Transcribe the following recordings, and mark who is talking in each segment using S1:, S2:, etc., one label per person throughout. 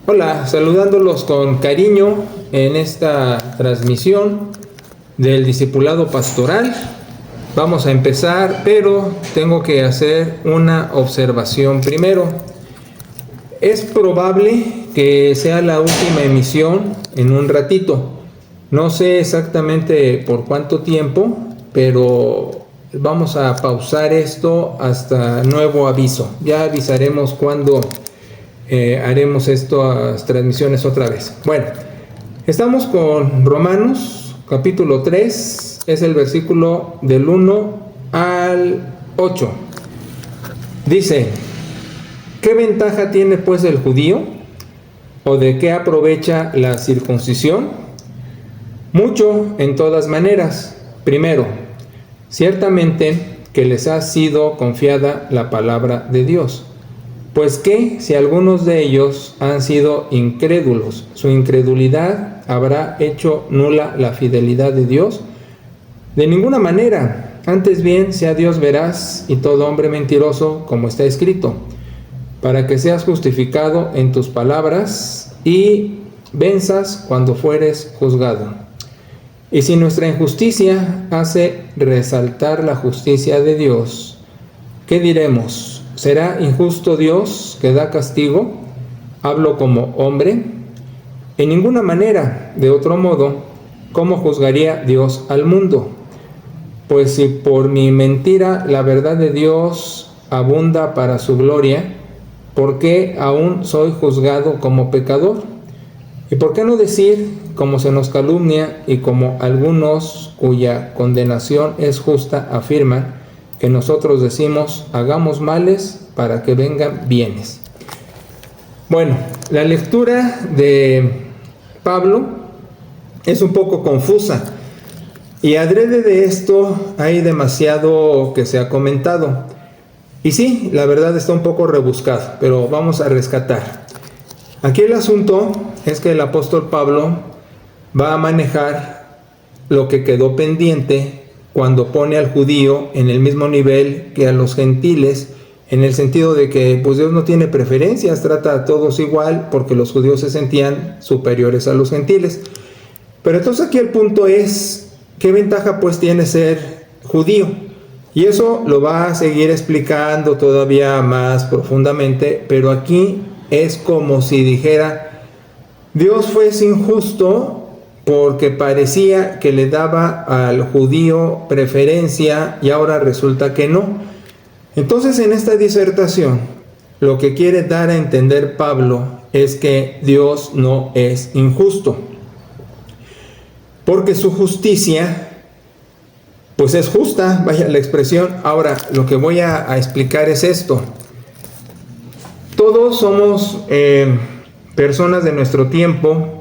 S1: Hola, saludándolos con cariño en esta transmisión del discipulado pastoral. Vamos a empezar, pero tengo que hacer una observación primero. Es probable que sea la última emisión en un ratito. No sé exactamente por cuánto tiempo, pero vamos a pausar esto hasta nuevo aviso. Ya avisaremos cuándo haremos estas transmisiones otra vez. Bueno, estamos con Romanos capítulo 3, es el versículo del 1 al 8. Dice: ¿qué ventaja tiene pues el judío? ¿O de qué aprovecha la circuncisión? Mucho en todas maneras. Primero, ciertamente que les ha sido confiada la palabra de Dios. Pues que si algunos de ellos han sido incrédulos, su incredulidad habrá hecho nula la fidelidad de Dios. De ninguna manera, antes bien sea Dios veraz y todo hombre mentiroso, como está escrito, para que seas justificado en tus palabras y venzas cuando fueres juzgado. Y si nuestra injusticia hace resaltar la justicia de Dios, ¿qué diremos? ¿Será injusto Dios que da castigo? ¿Hablo como hombre? En ninguna manera. De otro modo, ¿cómo juzgaría Dios al mundo? Pues si por mi mentira la verdad de Dios abunda para su gloria, ¿por qué aún soy juzgado como pecador? ¿Y por qué no decir, como se nos calumnia y como algunos cuya condenación es justa afirman, que nosotros decimos, hagamos males para que vengan bienes? Bueno, la lectura de Pablo es un poco confusa y adrede de esto hay demasiado que se ha comentado. Y sí, la verdad está un poco rebuscado, pero vamos a rescatar. Aquí el asunto es que el apóstol Pablo va a manejar lo que quedó pendiente cuando pone al judío en el mismo nivel que a los gentiles, en el sentido de que pues Dios no tiene preferencias, trata a todos igual, porque los judíos se sentían superiores a los gentiles. Pero entonces aquí el punto es, ¿qué ventaja pues tiene ser judío? Y eso lo va a seguir explicando todavía más profundamente, pero aquí es como si dijera, Dios fue injusto porque parecía que le daba al judío preferencia y ahora resulta que no. Entonces, en esta disertación, lo que quiere dar a entender Pablo es que Dios no es injusto, porque su justicia pues es justa, vaya la expresión. Ahora, lo que voy a explicar es esto. Todos somos personas de nuestro tiempo,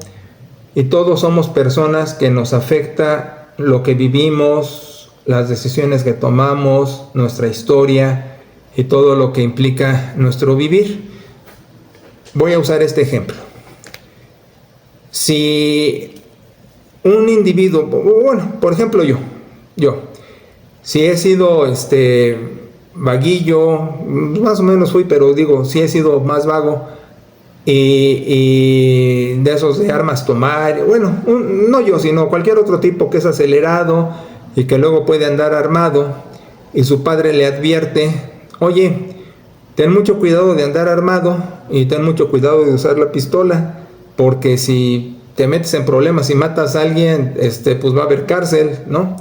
S1: y todos somos personas que nos afecta lo que vivimos, las decisiones que tomamos, nuestra historia y todo lo que implica nuestro vivir. Voy a usar este ejemplo. Si un individuo, bueno, por ejemplo yo, si he sido vaguillo, más o menos fui, pero digo, si he sido más vago, y de esos de armas tomar, bueno, no yo, sino cualquier otro tipo que es acelerado y que luego puede andar armado, y su padre le advierte, oye, ten mucho cuidado de andar armado y ten mucho cuidado de usar la pistola, porque si te metes en problemas y matas a alguien, pues va a haber cárcel, ¿no?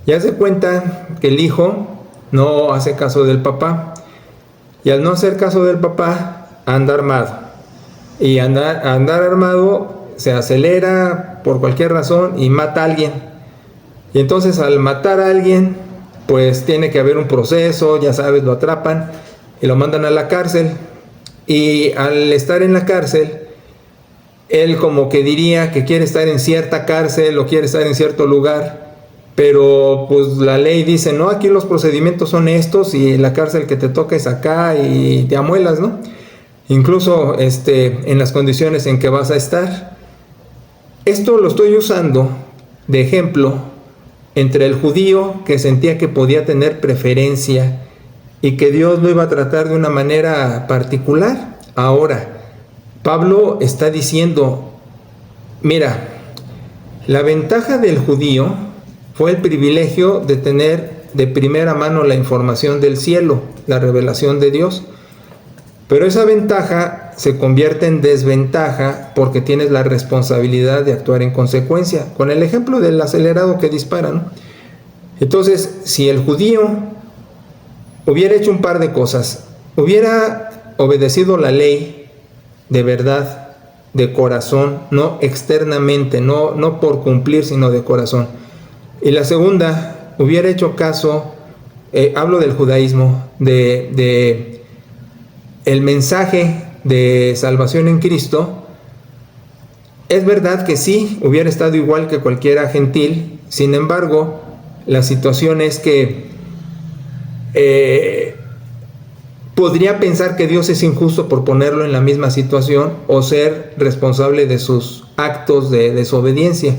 S1: Ya se cuenta que el hijo no hace caso del papá, y al no hacer caso del papá anda armado. Y andar armado se acelera por cualquier razón y mata a alguien. Y entonces al matar a alguien, pues tiene que haber un proceso, ya sabes, lo atrapan y lo mandan a la cárcel. Y al estar en la cárcel, él como que diría que quiere estar en cierta cárcel o quiere estar en cierto lugar, pero pues la ley dice, no, aquí los procedimientos son estos y la cárcel que te toca es acá y te amuelas, ¿no? Incluso en las condiciones en que vas a estar. Esto lo estoy usando de ejemplo entre el judío que sentía que podía tener preferencia y que Dios lo iba a tratar de una manera particular. Ahora, Pablo está diciendo, mira, la ventaja del judío fue el privilegio de tener de primera mano la información del cielo, la revelación de Dios. Pero esa ventaja se convierte en desventaja porque tienes la responsabilidad de actuar en consecuencia, con el ejemplo del acelerado que dispara, ¿no? Entonces, si el judío hubiera hecho un par de cosas, hubiera obedecido la ley de verdad, de corazón, no externamente, no por cumplir, sino de corazón. Y la segunda, hubiera hecho caso, hablo del judaísmo, de el mensaje de salvación en Cristo. Es verdad que sí, hubiera estado igual que cualquiera gentil. Sin embargo, la situación es que podría pensar que Dios es injusto por ponerlo en la misma situación o ser responsable de sus actos de desobediencia.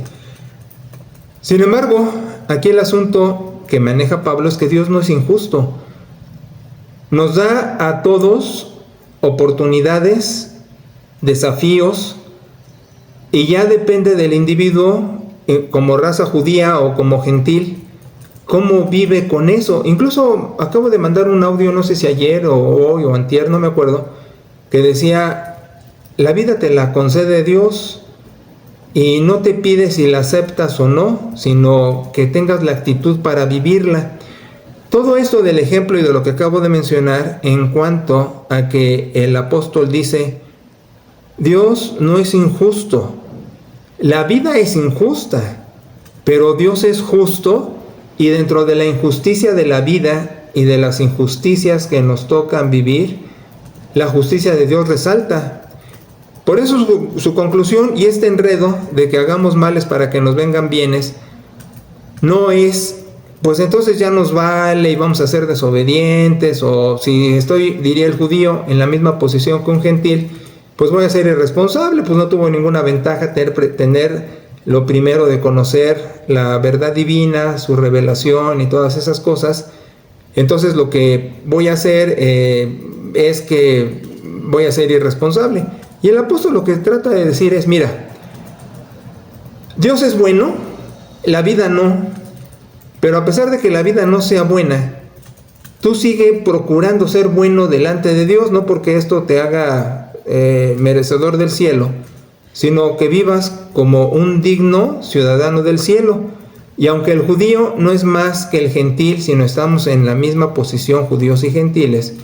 S1: Sin embargo, aquí el asunto que maneja Pablo es que Dios no es injusto. Nos da a todos oportunidades, desafíos, y ya depende del individuo, como raza judía o como gentil, cómo vive con eso. Incluso acabo de mandar un audio, no sé si ayer o hoy o antier, no me acuerdo, que decía, la vida te la concede Dios y no te pide si la aceptas o no, sino que tengas la actitud para vivirla. Todo esto del ejemplo y de lo que acabo de mencionar en cuanto a que el apóstol dice, Dios no es injusto, la vida es injusta, pero Dios es justo, y dentro de la injusticia de la vida y de las injusticias que nos tocan vivir, la justicia de Dios resalta. Por eso su conclusión y este enredo de que hagamos males para que nos vengan bienes, no es, pues entonces ya nos vale y vamos a ser desobedientes, o si estoy, diría el judío, en la misma posición que un gentil, pues voy a ser irresponsable, pues no tuvo ninguna ventaja tener lo primero de conocer la verdad divina, su revelación y todas esas cosas. Entonces lo que voy a hacer es que voy a ser irresponsable. Y el apóstol lo que trata de decir es, mira, Dios es bueno, la vida no, pero a pesar de que la vida no sea buena, tú sigue procurando ser bueno delante de Dios, no porque esto te haga merecedor del cielo, sino que vivas como un digno ciudadano del cielo. Y aunque el judío no es más que el gentil, sino estamos en la misma posición, judíos y gentiles,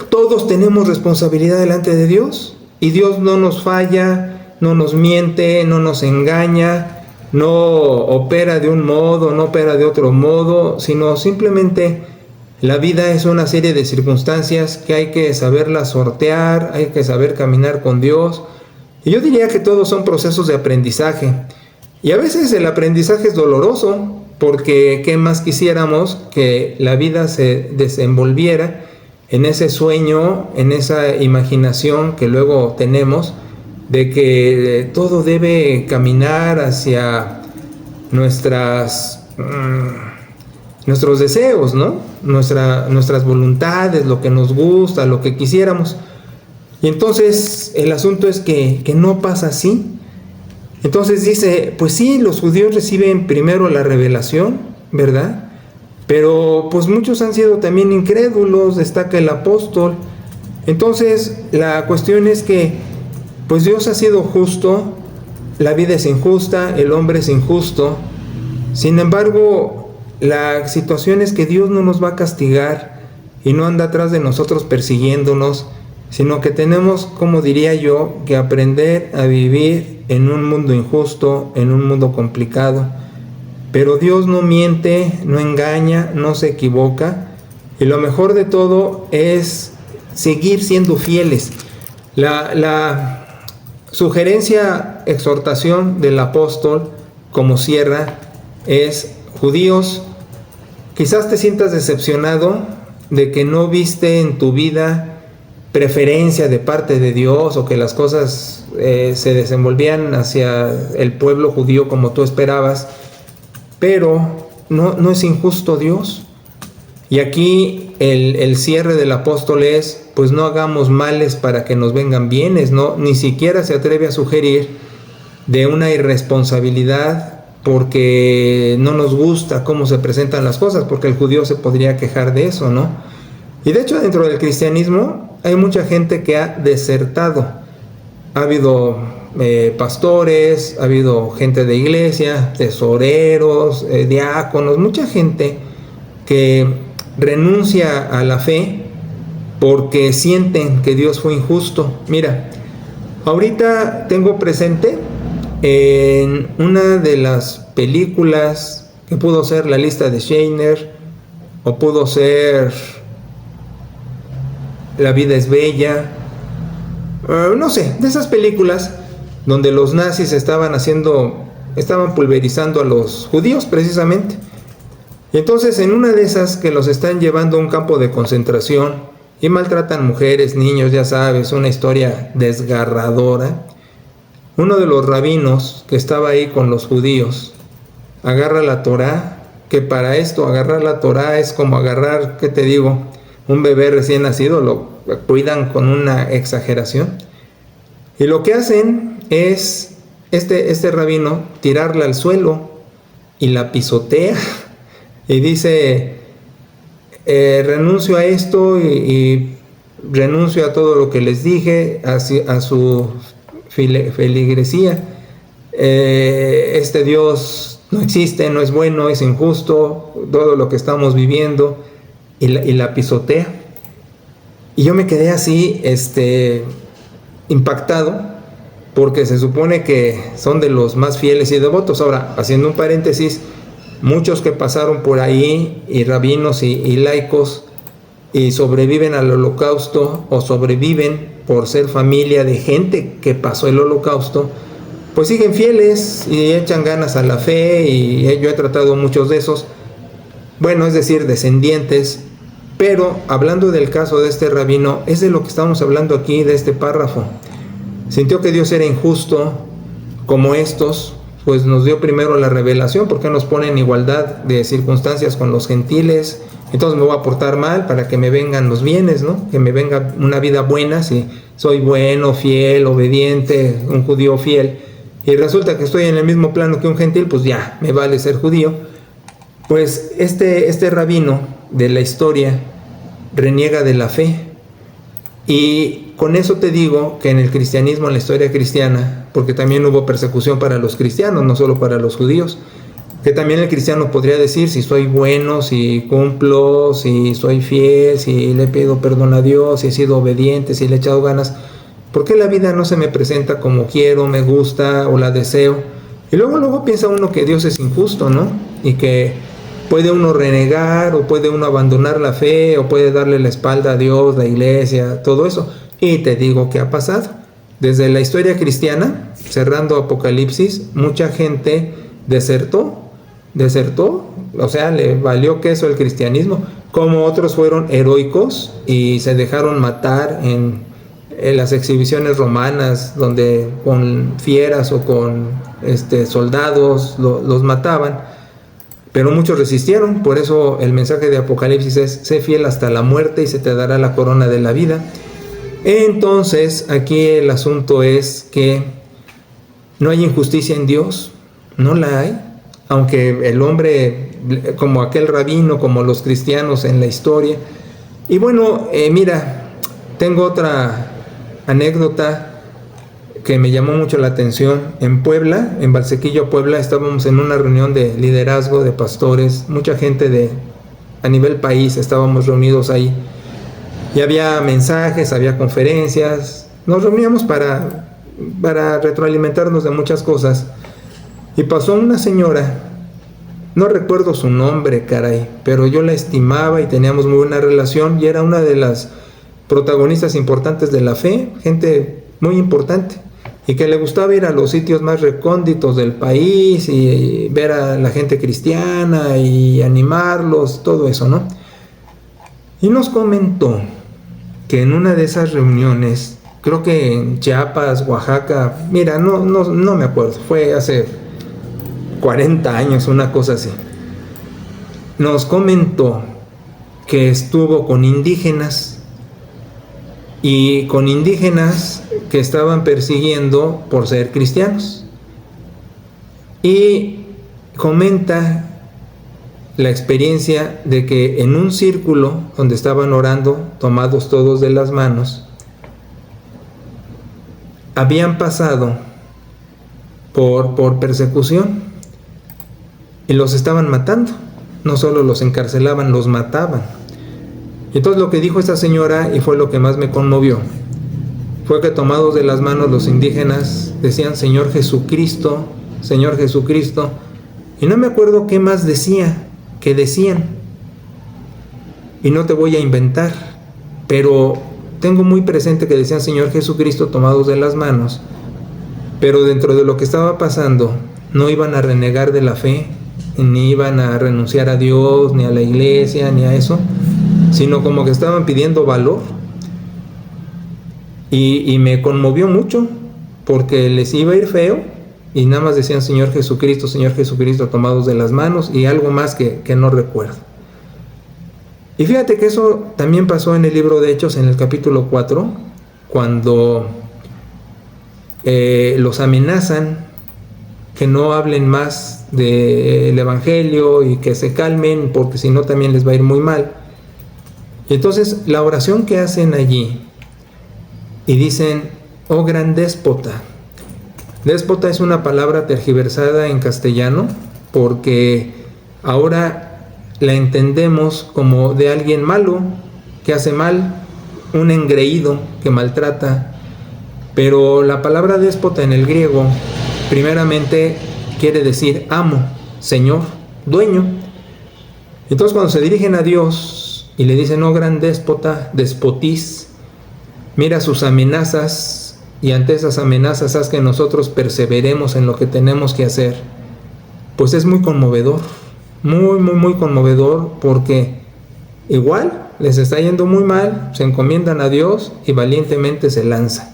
S1: todos tenemos responsabilidad delante de Dios, y Dios no nos falla, no nos miente, no nos engaña, no opera de un modo, no opera de otro modo, sino simplemente la vida es una serie de circunstancias que hay que saberlas sortear, hay que saber caminar con Dios. Y yo diría que todos son procesos de aprendizaje. Y a veces el aprendizaje es doloroso, porque ¿qué más quisiéramos que la vida se desenvolviera en ese sueño, en esa imaginación que luego tenemos, de que todo debe caminar hacia nuestros deseos, ¿no? Nuestras voluntades, lo que nos gusta, lo que quisiéramos. Y entonces el asunto es que no pasa así. Entonces dice, pues sí, los judíos reciben primero la revelación, ¿verdad? Pero pues muchos han sido también incrédulos, destaca el apóstol. Entonces la cuestión es que pues Dios ha sido justo, la vida es injusta, el hombre es injusto. Sin embargo, la situación es que Dios no nos va a castigar y no anda atrás de nosotros persiguiéndonos, sino que tenemos, como diría yo, que aprender a vivir en un mundo injusto, en un mundo complicado. Pero Dios no miente, no engaña, no se equivoca, y lo mejor de todo es seguir siendo fieles. La sugerencia, exhortación del apóstol, como cierra, es: judíos, quizás te sientas decepcionado de que no viste en tu vida preferencia de parte de Dios, o que las cosas se desenvolvían hacia el pueblo judío como tú esperabas, pero no es injusto Dios. Y aquí el cierre del apóstol es, pues no hagamos males para que nos vengan bienes, ¿no? Ni siquiera se atreve a sugerir de una irresponsabilidad porque no nos gusta cómo se presentan las cosas, porque el judío se podría quejar de eso, ¿no? Y de hecho dentro del cristianismo hay mucha gente que ha desertado. Ha habido pastores, ha habido gente de iglesia, tesoreros, diáconos, mucha gente que renuncia a la fe porque sienten que Dios fue injusto. Mira, ahorita tengo presente en una de las películas que pudo ser La lista de Schindler o pudo ser La vida es bella, no sé, de esas películas donde los nazis estaban pulverizando a los judíos precisamente. Y entonces en una de esas que los están llevando a un campo de concentración y maltratan mujeres, niños, ya sabes, una historia desgarradora. Uno de los rabinos que estaba ahí con los judíos agarra la Torá, que para esto agarrar la Torá es como agarrar, ¿qué te digo?, un bebé recién nacido, lo cuidan con una exageración. Y lo que hacen es, este rabino, tirarla al suelo y la pisotea. Y dice, renuncio a esto y renuncio a todo lo que les dije, a su feligresía. Este Dios no existe, no es bueno, es injusto, todo lo que estamos viviendo, y la pisotea. Y yo me quedé así, impactado, porque se supone que son de los más fieles y devotos. Ahora, haciendo un paréntesis, muchos que pasaron por ahí, y rabinos y laicos, y sobreviven al holocausto, o sobreviven por ser familia de gente que pasó el holocausto, pues siguen fieles y echan ganas a la fe, y yo he tratado muchos de esos, bueno, es decir, descendientes. Pero hablando del caso de este rabino, es de lo que estamos hablando aquí, de este párrafo. Sintió que Dios era injusto, como estos, pues nos dio primero la revelación, porque nos pone en igualdad de circunstancias con los gentiles. Entonces me voy a portar mal para que me vengan los bienes, ¿no? Que me venga una vida buena si soy bueno, fiel, obediente, un judío fiel. Y resulta que estoy en el mismo plano que un gentil, pues ya, me vale ser judío. Pues este rabino de la historia reniega de la fe. Y con eso te digo que en el cristianismo, en la historia cristiana, porque también hubo persecución para los cristianos, no solo para los judíos, que también el cristiano podría decir, si soy bueno, si cumplo, si soy fiel, si le pido perdón a Dios, si he sido obediente, si le he echado ganas, ¿por qué la vida no se me presenta como quiero, me gusta o la deseo? Y luego piensa uno que Dios es injusto, ¿no? Y que puede uno renegar, o puede uno abandonar la fe, o puede darle la espalda a Dios, la iglesia, todo eso. Y te digo qué ha pasado. Desde la historia cristiana, cerrando Apocalipsis, mucha gente desertó, o sea, le valió queso el cristianismo, como otros fueron heroicos y se dejaron matar en las exhibiciones romanas, donde con fieras o con soldados los mataban. Pero muchos resistieron. Por eso el mensaje de Apocalipsis es: sé fiel hasta la muerte y se te dará la corona de la vida. Entonces aquí el asunto es que no hay injusticia en Dios, no la hay, aunque el hombre, como aquel rabino, como los cristianos en la historia. Y bueno, mira, tengo otra anécdota que me llamó mucho la atención. En Puebla, en Valsequillo, Puebla, estábamos en una reunión de liderazgo de pastores, mucha gente a nivel país, estábamos reunidos ahí, y había mensajes, había conferencias, nos reuníamos para retroalimentarnos de muchas cosas. Y pasó una señora, no recuerdo su nombre, caray, pero yo la estimaba y teníamos muy buena relación, y era una de las protagonistas importantes de la fe, gente muy importante, y que le gustaba ir a los sitios más recónditos del país y ver a la gente cristiana y animarlos, todo eso, ¿no? Y nos comentó que en una de esas reuniones, creo que en Chiapas, Oaxaca, mira, no me acuerdo, fue hace 40 años, una cosa así, nos comentó que estuvo con indígenas, y con indígenas que estaban persiguiendo por ser cristianos. Y comenta la experiencia de que en un círculo donde estaban orando, tomados todos de las manos, habían pasado por persecución y los estaban matando. No solo los encarcelaban, los mataban. Entonces lo que dijo esta señora, y fue lo que más me conmovió, fue que tomados de las manos los indígenas decían: Señor Jesucristo, Señor Jesucristo. Y no me acuerdo qué más decían, y no te voy a inventar, pero tengo muy presente que decían Señor Jesucristo tomados de las manos. Pero dentro de lo que estaba pasando, no iban a renegar de la fe, ni iban a renunciar a Dios, ni a la iglesia, ni a eso, sino como que estaban pidiendo valor. Y me conmovió mucho, porque les iba a ir feo, y nada más decían Señor Jesucristo, tomados de las manos, y algo más que no recuerdo. Y fíjate que eso también pasó en el libro de Hechos, en el capítulo 4, cuando los amenazan que no hablen más del evangelio y que se calmen, porque si no también les va a ir muy mal. Entonces la oración que hacen allí, y dicen: oh gran déspota. Déspota es una palabra tergiversada en castellano, porque ahora la entendemos como de alguien malo, que hace mal, un engreído que maltrata. Pero la palabra déspota en el griego primeramente quiere decir amo, señor, dueño. Entonces cuando se dirigen a Dios y le dicen: oh gran déspota, despotis, mira sus amenazas, y ante esas amenazas haz que nosotros perseveremos en lo que tenemos que hacer, pues es muy conmovedor, muy conmovedor, porque igual les está yendo muy mal, se encomiendan a Dios y valientemente se lanzan.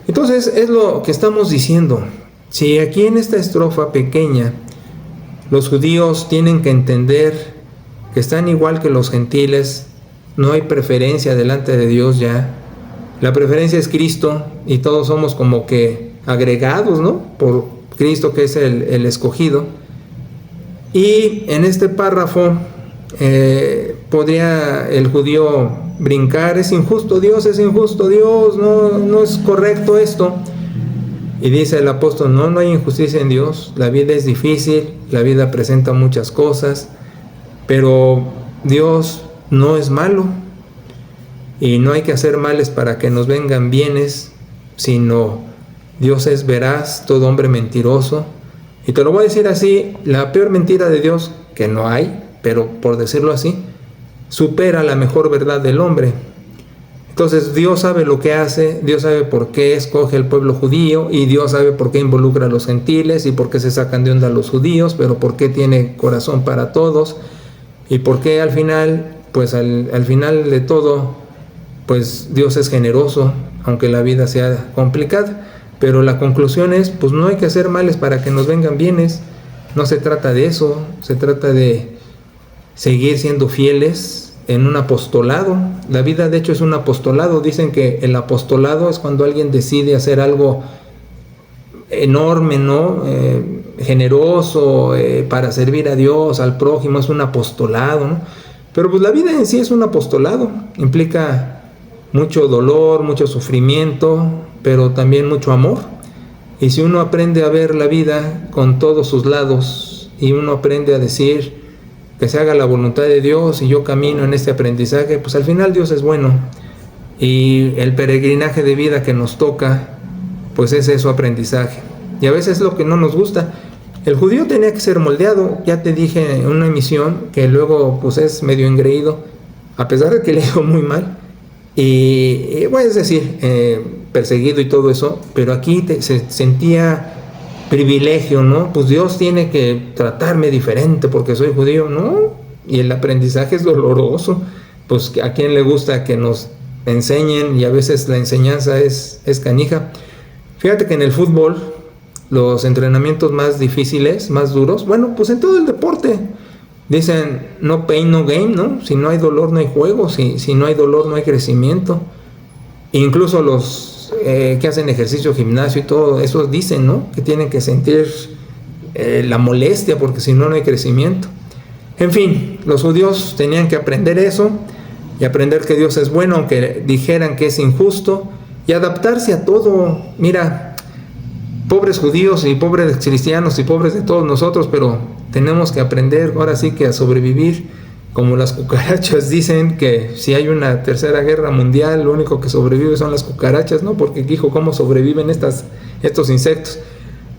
S1: Entonces es lo que estamos diciendo. Si aquí en esta estrofa pequeña los judíos tienen que entender que están igual que los gentiles, no hay preferencia delante de Dios ya. La preferencia es Cristo, y todos somos como que agregados, ¿no?, por Cristo, que es el escogido. Y en este párrafo podría el judío brincar: es injusto Dios, no es correcto esto. Y dice el apóstol: no hay injusticia en Dios, la vida es difícil, la vida presenta muchas cosas, pero Dios no es malo, y no hay que hacer males para que nos vengan bienes, sino Dios es veraz, todo hombre mentiroso. Y te lo voy a decir así: la peor mentira de Dios, que no hay, pero por decirlo así, supera la mejor verdad del hombre. Entonces Dios sabe lo que hace, Dios sabe por qué escoge al pueblo judío, y Dios sabe por qué involucra a los gentiles, y por qué se sacan de onda los judíos, pero por qué tiene corazón para todos, y por qué al final, pues al final de todo, pues Dios es generoso, aunque la vida sea complicada. Pero la conclusión es: pues no hay que hacer males para que nos vengan bienes. No se trata de eso, se trata de seguir siendo fieles en un apostolado. La vida de hecho es un apostolado. Dicen que el apostolado es cuando alguien decide hacer algo enorme, ¿no?, generoso, para servir a Dios, al prójimo. Es un apostolado, ¿no? Pero pues la vida en sí es un apostolado, implica mucho dolor, mucho sufrimiento, pero también mucho amor. Y si uno aprende a ver la vida con todos sus lados, y uno aprende a decir que se haga la voluntad de Dios, y yo camino en este aprendizaje, pues al final Dios es bueno. Y el peregrinaje de vida que nos toca, pues es eso, aprendizaje. Y a veces es lo que no nos gusta. El judío tenía que ser moldeado. Ya te dije en una emisión que luego pues es medio engreído, a pesar de que le iba muy mal. Y bueno, es decir, perseguido y todo eso, pero aquí se sentía privilegio, ¿no? Pues Dios tiene que tratarme diferente porque soy judío, ¿no? Y el aprendizaje es doloroso. Pues a quién le gusta que nos enseñen, y a veces la enseñanza es canija. Fíjate que en el fútbol, los entrenamientos más difíciles, más duros, bueno, pues en todo el deporte, Dicen, no pain, no game, ¿no? Si no hay dolor, no hay juego. Si no hay dolor, no hay crecimiento. Incluso los que hacen ejercicio, gimnasio y todo, esos dicen, ¿no? Que tienen que sentir la molestia, porque si no, no hay crecimiento. En fin, los judíos tenían que aprender eso y aprender que Dios es bueno, aunque dijeran que es injusto, y adaptarse a todo. Mira, pobres judíos y pobres cristianos y pobres de todos nosotros, pero tenemos que aprender ahora sí que a sobrevivir. Como las cucarachas dicen que si hay una tercera guerra mundial, lo único que sobrevive son las cucarachas, ¿no? Porque dijo, ¿cómo sobreviven estos insectos?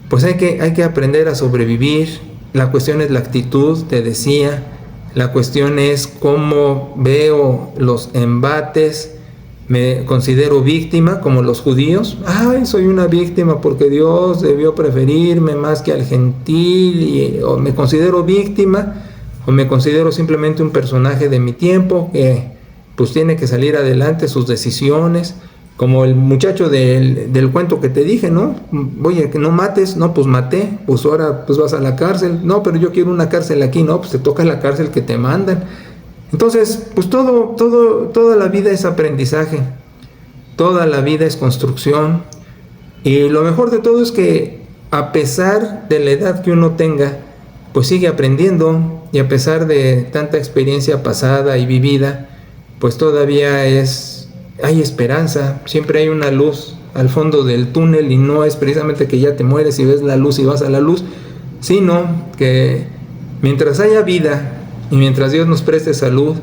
S1: Pues hay que aprender a sobrevivir. La cuestión es la actitud, te decía. La cuestión es cómo veo los embates. Me considero víctima, como los judíos. Ay, soy una víctima porque Dios debió preferirme más que al gentil. O me considero víctima, o me considero simplemente un personaje de mi tiempo que pues tiene que salir adelante sus decisiones, como el muchacho del cuento que te dije, ¿no? Oye, que no mates, no, pues maté, pues ahora pues vas a la cárcel, no, pero yo quiero una cárcel aquí, no, pues te toca la cárcel que te mandan. Entonces, pues toda la vida es aprendizaje, toda la vida es construcción, y lo mejor de todo es que a pesar de la edad que uno tenga, pues sigue aprendiendo, y a pesar de tanta experiencia pasada y vivida, pues todavía hay esperanza, siempre hay una luz al fondo del túnel, y no es precisamente que ya te mueres y ves la luz y vas a la luz, sino que mientras haya vida y mientras Dios nos preste salud,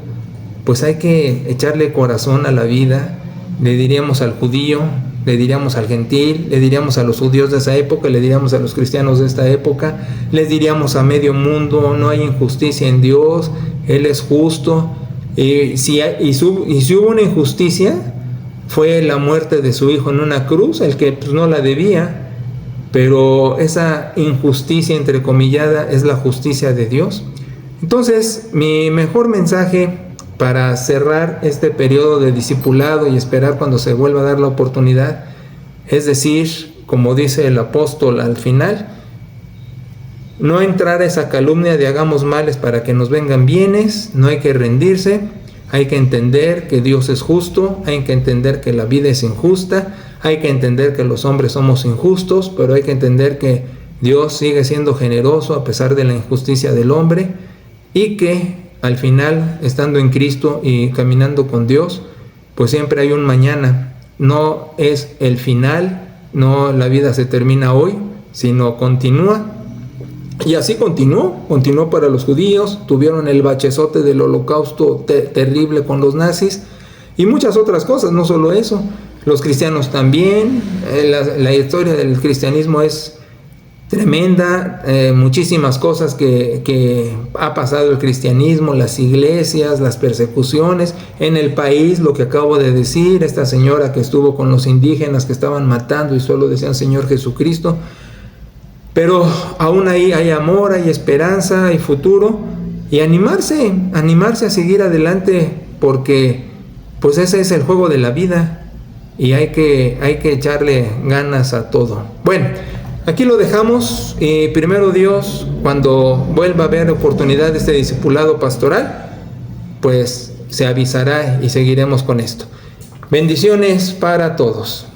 S1: pues hay que echarle corazón a la vida. Le diríamos al judío, le diríamos al gentil, le diríamos a los judíos de esa época, le diríamos a los cristianos de esta época, les diríamos a medio mundo, no hay injusticia en Dios, Él es justo. Si hubo una injusticia, fue la muerte de su hijo en una cruz, el que pues no la debía, pero esa injusticia entrecomillada es la justicia de Dios. Entonces, mi mejor mensaje para cerrar este periodo de discipulado y esperar cuando se vuelva a dar la oportunidad, es decir, como dice el apóstol al final, no entrar a esa calumnia de hagamos males para que nos vengan bienes. No hay que rendirse, hay que entender que Dios es justo, hay que entender que la vida es injusta, hay que entender que los hombres somos injustos, pero hay que entender que Dios sigue siendo generoso a pesar de la injusticia del hombre, y que al final, estando en Cristo y caminando con Dios, pues siempre hay un mañana. No es el final, no la vida se termina hoy, sino continúa. Y así continuó para los judíos. Tuvieron el bachezote del holocausto terrible con los nazis y muchas otras cosas, no solo eso. Los cristianos también. La historia del cristianismo es tremenda, muchísimas cosas que ha pasado el cristianismo, las iglesias, las persecuciones en el país, lo que acabo de decir, esta señora que estuvo con los indígenas que estaban matando y solo decían Señor Jesucristo, pero aún ahí hay amor, hay esperanza, hay futuro, y animarse a seguir adelante, porque pues ese es el juego de la vida y hay que echarle ganas a todo. Bueno, aquí lo dejamos, y primero Dios, cuando vuelva a haber oportunidad de este discipulado pastoral, pues se avisará y seguiremos con esto. Bendiciones para todos.